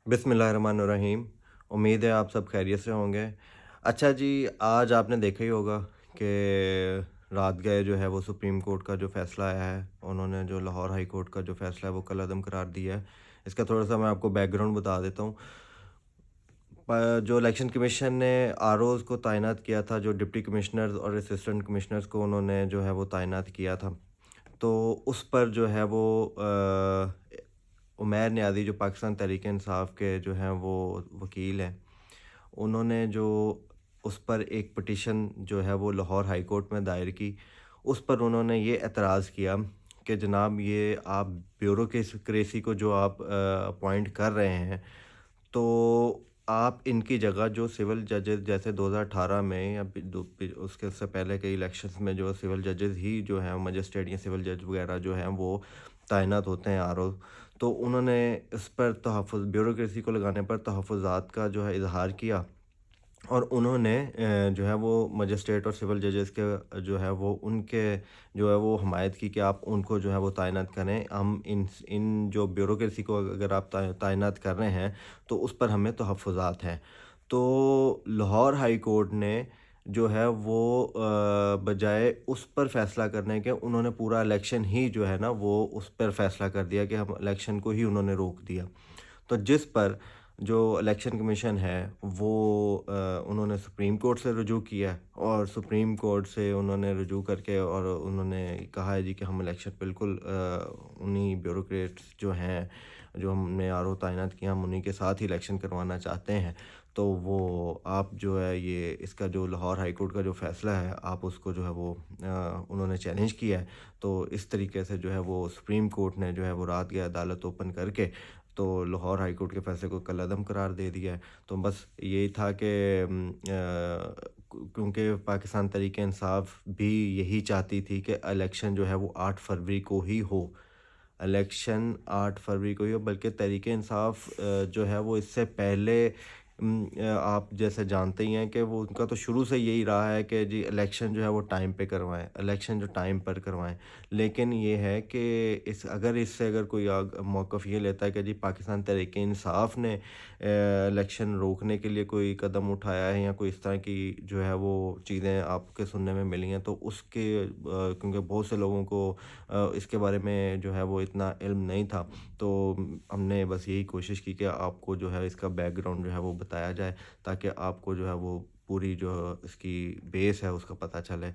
बिस्मिल्लाहिर्रहमानिर्रहीम। उम्मीद है आप सब खैरियत से होंगे। अच्छा जी, आज आपने देखा ही होगा कि रात गए जो है वो सुप्रीम कोर्ट का जो फ़ैसला आया है, उन्होंने जो लाहौर हाई कोर्ट का जो फ़ैसला है वो कलअदम करार दिया है। इसका थोड़ा-सा मैं आपको बैकग्राउंड बता देता हूँ। जो इलेक्शन कमीशन ने आरओज़ को तैनात किया था, जो डिप्टी कमिश्नर्स और असिस्टेंट कमिश्नर्स को उन्होंने जो है वो तैनात किया था। तो उस पर जो है वो उमैर नियाज़ी जो पाकिस्तान तहरीक-ए-इंसाफ के जो हैं वो वकील हैं, उन्होंने जो उस पर एक पिटीशन जो है वो लाहौर हाई कोर्ट में दायर की। उस पर उन्होंने ये एतराज़ किया कि जनाब ये आप ब्यूरोक्रेसी को जो आप अपॉइंट कर रहे हैं, तो आप इनकी जगह जो सिविल जजेस जैसे 2018 में या उसके उससे पहले के इलेक्शंस में जो सिविल जजेस ही जो हैं मजिस्ट्रेट या सिविल जज वगैरह जो हैं वो तैनात होते हैं आरओ। तो उन्होंने इस पर ब्यूरोक्रेसी को लगाने पर तहफ़्फ़ुज़ात का जो है इज़हार किया और उन्होंने जो है वो मजिस्ट्रेट और सिविल जजेस के जो है वो उनके जो है वो हमायत की कि आप उनको जो है वो तैनात करें। हम इन जो ब्यूरोक्रेसी को अगर आप तैनात कर रहे हैं, तो उस पर हमें तहफ़्फ़ुज़ात हैं। तो लाहौर हाई कोर्ट ने जो है वो बजाए उस पर फ़ैसला करने के उन्होंने पूरा इलेक्शन ही जो है ना वो उस पर फ़ैसला कर दिया कि हम इलेक्शन को ही उन्होंने रोक दिया। तो जिस पर जो इलेक्शन कमीशन है वो उन्होंने सुप्रीम कोर्ट से रुजू किया है और सुप्रीम कोर्ट से उन्होंने रुजू करके और उन्होंने कहा है जी कि हम इलेक्शन बिल्कुल उन्हीं ब्यूरोक्रेट्स जो हैं, जो हमने आरओ तैनात किया, हम उन्हीं के साथ ही इलेक्शन करवाना चाहते हैं। तो वो आप जो है ये इसका जो लाहौर हाई कोर्ट का जो फ़ैसला है, आप उसको जो है वो उन्होंने चैलेंज किया है। तो इस तरीके से जो है वो सुप्रीम कोर्ट ने जो है वो रात गए अदालत ओपन करके तो लाहौर हाई कोर्ट के फ़ैसले को कलअदम करार दे दिया है। तो बस यही था कि क्योंकि पाकिस्तान तहरीक-ए-इंसाफ भी यही चाहती थी कि इलेक्शन जो है वो 8 फरवरी को ही हो। इलेक्शन 8 फरवरी को ही हो, बल्कि तहरीक-ए-इंसाफ जो है वो इससे पहले आप जैसे जानते ही हैं कि वो उनका तो शुरू से यही रहा है कि जी इलेक्शन जो है वो टाइम पे करवाएँ, इलेक्शन जो टाइम पर करवाएँ। लेकिन ये है कि इससे अगर कोई मौक़िफ़ ये लेता है कि जी पाकिस्तान तहरीक-ए-इंसाफ ने इलेक्शन रोकने के लिए कोई कदम उठाया है या कोई इस तरह की जो है वो चीज़ें आपके सुनने में मिली हैं, तो उसके क्योंकि बहुत से लोगों को इसके बारे में जो है वो इतना इल्म नहीं था। तो हमने बस यही कोशिश की कि आपको जो है इसका बैकग्राउंड जो है वो बताया जाए, ताकि आपको जो है वो पूरी जो इसकी बेस है उसका पता चले।